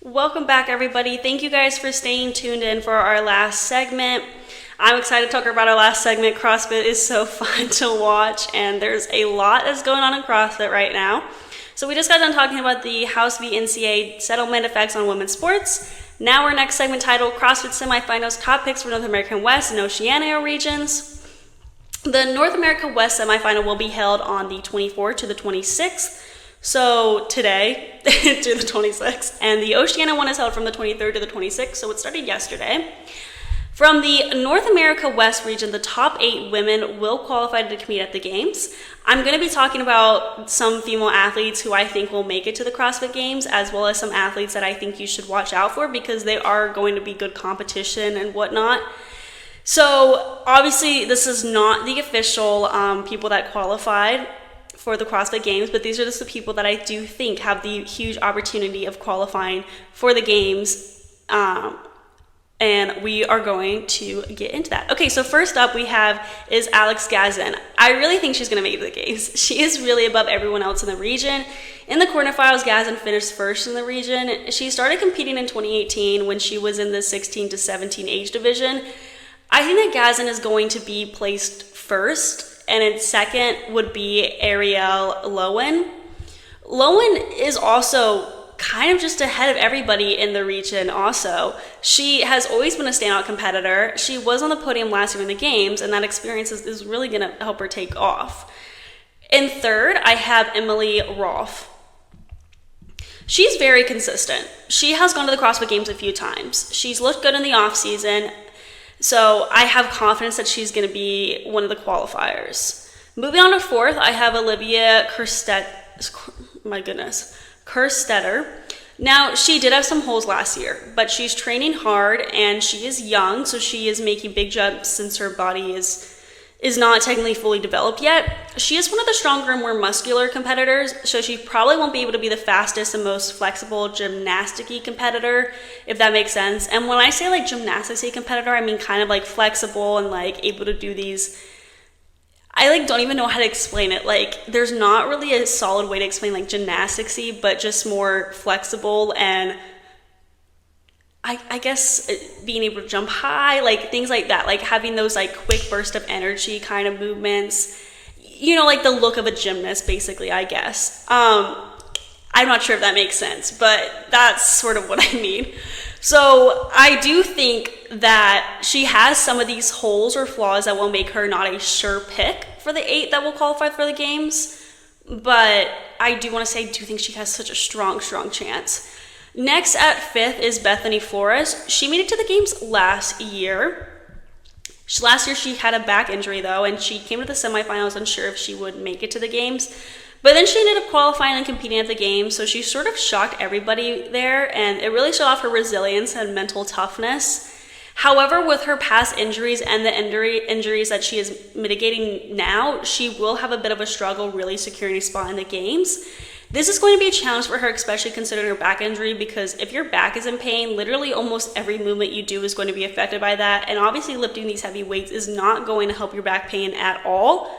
Welcome back, everybody. Thank you guys for staying tuned in for our last segment. I'm excited to talk about our last segment. CrossFit is so fun to watch, and there's a lot that's going on in CrossFit right now. So we just got done talking about the House v. NCAA settlement effects on women's sports. Now our next segment titled CrossFit Semifinals Top Picks for North American West and Oceania regions. The North America West semifinal will be held on the 24th to the 26th. So today to the 26th, and the Oceania one is held from the 23rd to the 26th, so it started yesterday. From the North America West region, the top 8 women will qualify to compete at the games. I'm going to be talking about some female athletes who I think will make it to the CrossFit Games, as well as some athletes that I think you should watch out for because they are going to be good competition and whatnot. So obviously this is not the official people that qualified for the CrossFit Games, but these are just the people that I do think have the huge opportunity of qualifying for the games, and we are going to get into that. Okay, so first up is Alex Gazan. I really think she's going to make it to the games. She is really above everyone else in the region. In the quarterfinals, Gazan finished first in the region. She started competing in 2018 when she was in the 16 to 17 age division. I think that Gazan is going to be placed first, and in second would be Arielle Loewen. Loewen is also kind of just ahead of everybody in the region also. She has always been a standout competitor. She was on the podium last year in the games, and that experience is really going to help her take off. In third, I have Emily Rolfe. She's very consistent. She has gone to the CrossFit Games a few times. She's looked good in the off season. So I have confidence that she's going to be one of the qualifiers. Moving on to fourth, I have Olivia Kerstetter. Now, she did have some holes last year, but she's training hard and she is young, so she is making big jumps since her body is not technically fully developed yet. She is one of the stronger and more muscular competitors, so she probably won't be able to be the fastest and most flexible gymnastic-y competitor, if that makes sense. And when I say like gymnastics-y competitor, I mean kind of like flexible and like able to do these. I like don't even know how to explain it. Like there's not really a solid way to explain like gymnastics-y, but just more flexible and I guess being able to jump high, like things like that, like having those like quick burst of energy kind of movements, you know, like the look of a gymnast basically, I guess. I'm not sure if that makes sense, but that's sort of what I mean. So I do think that she has some of these holes or flaws that will make her not a sure pick for the 8 that will qualify for the games, but I do want to say I do think she has such a strong chance. Next at 5th is Bethany Flores. She made it to the games last year. Last year she had a back injury though, and she came to the semifinals unsure if she would make it to the games. But then she ended up qualifying and competing at the games, so she sort of shocked everybody there, and it really showed off her resilience and mental toughness. However, with her past injuries and the injuries that she is mitigating now, she will have a bit of a struggle really securing a spot in the games. This is going to be a challenge for her, especially considering her back injury, because if your back is in pain, literally almost every movement you do is going to be affected by that. And obviously lifting these heavy weights is not going to help your back pain at all.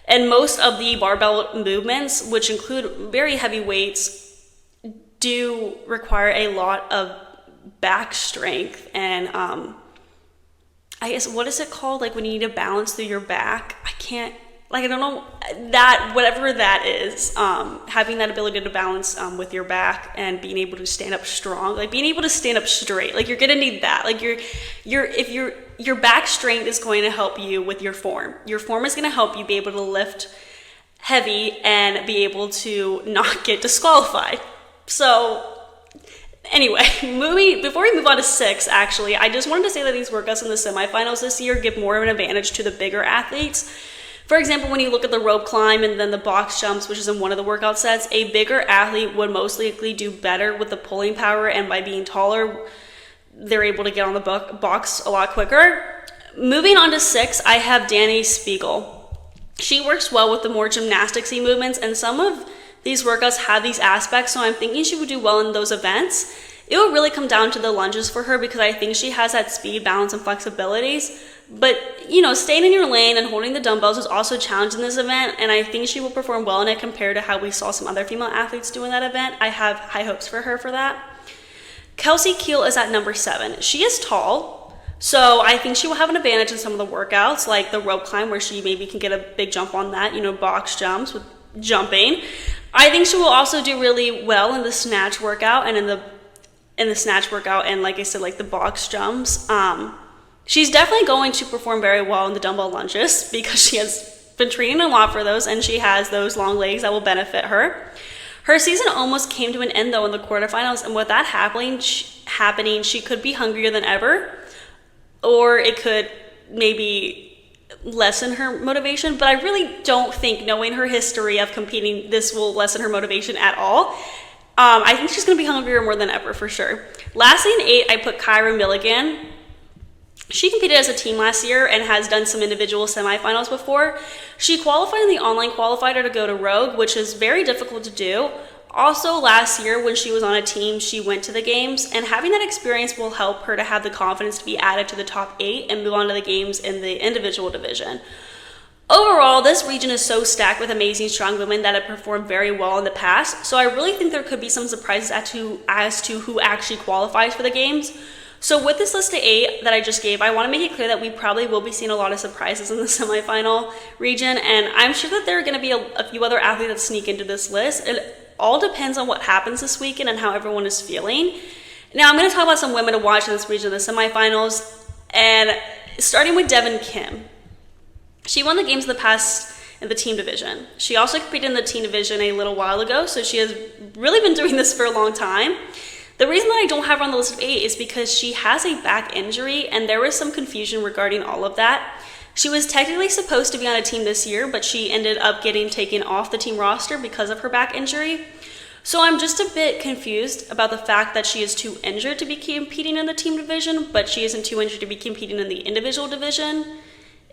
And most of the barbell movements, which include very heavy weights, do require a lot of back strength. And I guess, what is it called? Like when you need to balance through your back? I don't know, that whatever that is, having that ability to balance with your back and being able to stand up strong, like being able to stand up straight, like you're gonna need that. Like your back strength is going to help you with your form. Your form is going to help you be able to lift heavy and be able to not get disqualified. So anyway, before we move on to 6, actually, I just wanted to say that these workouts in the semifinals this year give more of an advantage to the bigger athletes. For example, when you look at the rope climb and then the box jumps, which is in one of the workout sets, a bigger athlete would most likely do better with the pulling power, and by being taller, they're able to get on the box a lot quicker. Moving on to 6, I have Dani Speegle. She works well with the more gymnastics-y movements, and some of these workouts have these aspects, so I'm thinking she would do well in those events. It will really come down to the lunges for her because I think she has that speed, balance, and flexibilities. But, you know, staying in your lane and holding the dumbbells is also a challenge in this event, and I think she will perform well in it compared to how we saw some other female athletes do in that event. I have high hopes for her for that. Kelsey Kiel is at number 7. She is tall, so I think she will have an advantage in some of the workouts, like the rope climb, where she maybe can get a big jump on that, box jumps with jumping. I think she will also do really well in the snatch workout and in the snatch workout and, like I said, like the box jumps. She's definitely going to perform very well in the dumbbell lunges because she has been training a lot for those, and she has those long legs that will benefit her. Her season almost came to an end, though, in the quarterfinals, and with that happening, she could be hungrier than ever, or it could maybe lessen her motivation, but I really don't think, knowing her history of competing, this will lessen her motivation at all. I think she's going to be hungrier more than ever, for sure. Lastly, in 8, I put Kyra Milligan. She competed as a team last year and has done some individual semifinals before. She qualified in the online qualifier to go to Rogue, which is very difficult to do. Also, last year when she was on a team, she went to the games, and having that experience will help her to have the confidence to be added to the top 8 and move on to the games in the individual division. Overall, this region is so stacked with amazing strong women that have performed very well in the past, so I really think there could be some surprises as to who actually qualifies for the games. So with this list of 8 that I just gave, I want to make it clear that we probably will be seeing a lot of surprises in the semifinal region, and I'm sure that there are going to be a few other athletes that sneak into this list. It all depends on what happens this weekend and how everyone is feeling. Now I'm going to talk about some women to watch in this region in the semifinals, and starting with Devin Kim. She won the games in the past in the team division. She also competed in the team division a little while ago, so she has really been doing this for a long time. The reason that I don't have her on the list of 8 is because she has a back injury, and there was some confusion regarding all of that. She was technically supposed to be on a team this year, but she ended up getting taken off the team roster because of her back injury. So I'm just a bit confused about the fact that she is too injured to be competing in the team division, but she isn't too injured to be competing in the individual division.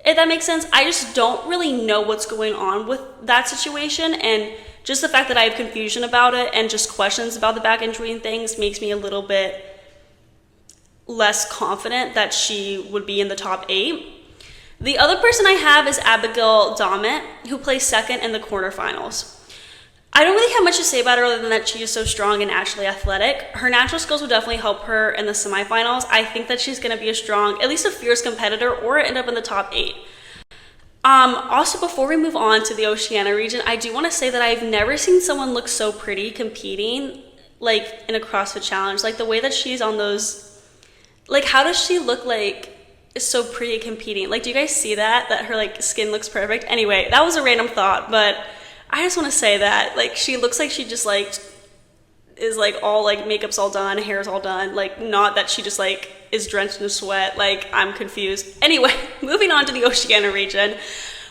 If that makes sense, I just don't really know what's going on with that situation, and just the fact that I have confusion about it and just questions about the back injury and things makes me a little bit less confident that she would be in the top 8. The other person I have is Abigail Domit, who placed second in the quarterfinals. I don't really have much to say about her other than that she is so strong and naturally athletic. Her natural skills will definitely help her in the semifinals. I think that she's going to be a strong, at least a fierce competitor, or end up in the top 8. Also, before we move on to the Oceania region, I do want to say that I've never seen someone look so pretty competing, like in a CrossFit challenge. Like the way that she's on those, like how does she look like so pretty competing? Like, do you guys see that her like skin looks perfect? Anyway, that was a random thought, but I just want to say that like she looks like she just like is like all like makeup's all done, hair's all done, like not that she just like is drenched in sweat. Like, I'm confused. Anyway, moving on to the Oceania region,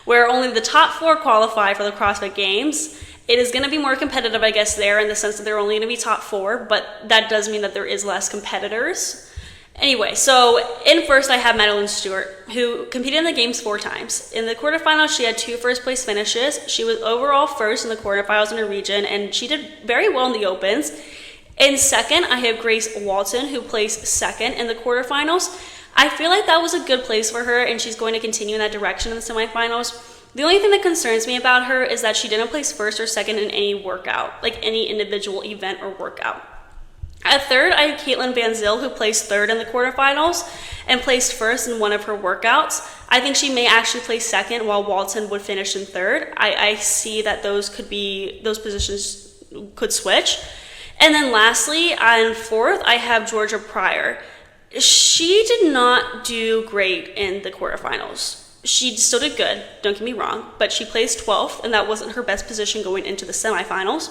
where only the top 4 qualify for the CrossFit Games. It is going to be more competitive, I guess, there in the sense that they're only going to be top 4, but that does mean that there is less competitors. Anyway, so in first I have Madeline Stewart, who competed in the games 4 times. In the quarterfinals, she had 2 first-place finishes. She was overall first in the quarterfinals in her region, and she did very well in the opens. In second, I have Grace Walton, who placed second in the quarterfinals. I feel like that was a good place for her, and she's going to continue in that direction in the semifinals. The only thing that concerns me about her is that she didn't place first or second in any workout, like any individual event or workout. At third, I have Caitlin Van Zyl, who placed third in the quarterfinals and placed first in one of her workouts. I think she may actually place second, while Walton would finish in third. I see that those positions could switch. And then lastly, on fourth, I have Georgia Pryor. She did not do great in the quarterfinals. She still did good, don't get me wrong, but she placed 12th, and that wasn't her best position going into the semifinals.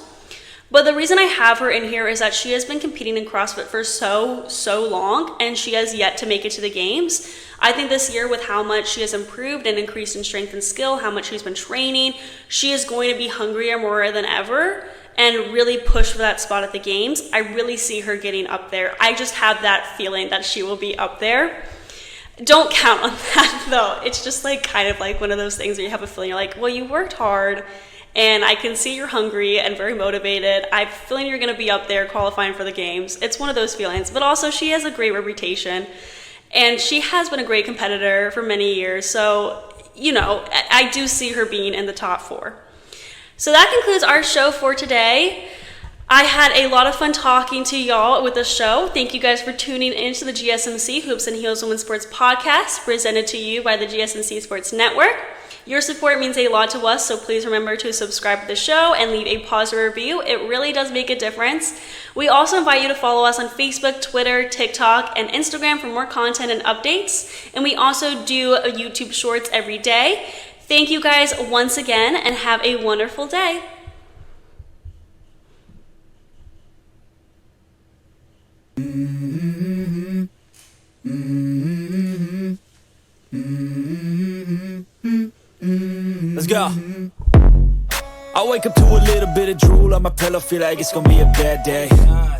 But the reason I have her in here is that she has been competing in CrossFit for so long, and she has yet to make it to the games. I think this year, with how much she has improved and increased in strength and skill, how much she's been training, she is going to be hungrier more than ever and really push for that spot at the games. I really see her getting up there. I just have that feeling that she will be up there. Don't count on that, though. It's just like kind of like one of those things where you have a feeling, you're like, well, you worked hard, and I can see you're hungry and very motivated. I'm feeling you're going to be up there qualifying for the games. It's one of those feelings. But also, she has a great reputation, and she has been a great competitor for many years. So, you know, I do see her being in the top 4. So that concludes our show for today. I had a lot of fun talking to y'all with the show. Thank you guys for tuning into the GSMC Hoops and Heels Women's Sports Podcast, presented to you by the GSMC Sports Network. Your support means a lot to us, so please remember to subscribe to the show and leave a positive review. It really does make a difference. We also invite you to follow us on Facebook, Twitter, TikTok, and Instagram for more content and updates. And we also do YouTube Shorts every day. Thank you guys once again, and have a wonderful day. Let's go. I wake up to a little bit of drool on my pillow, feel like it's gonna be a bad day.